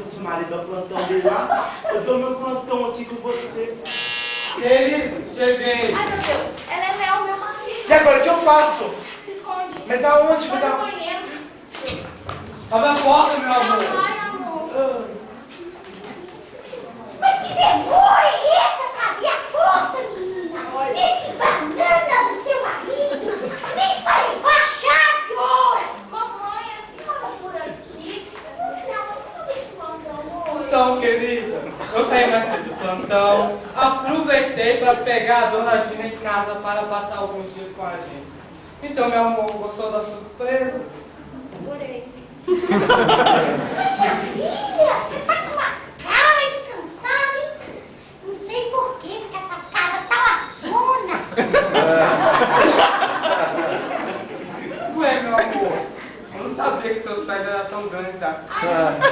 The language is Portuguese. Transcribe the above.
seu marido ao plantão dele lá. Eu dou meu plantão aqui com você. Querido, cheguei. Ai, meu Deus, ela é Léo, meu marido. E agora, o que eu faço? Se esconde. Mas aonde? Vai no banheiro. Abre a porta, meu Não amor. vai, amor. Mas que demora é essa pra abrir a porta, menina? Esse banana do seu marido nem para levar a chave, ora! Mamãe, a senhora por aqui. Não, não deixa o plantão hoje. Então, querida, eu saí mais cedo do plantão, aproveitei para pegar a dona Gina em casa para passar alguns dias com a gente. Então, meu amor, gostou da surpresa? Adorei. Minha filha, você tá com uma cara de cansada, hein? Não sei por quê, porque essa casa tá uma zona. Ué, meu amor, eu não sabia que seus pés eram tão grandes assim. Ai, não é nada.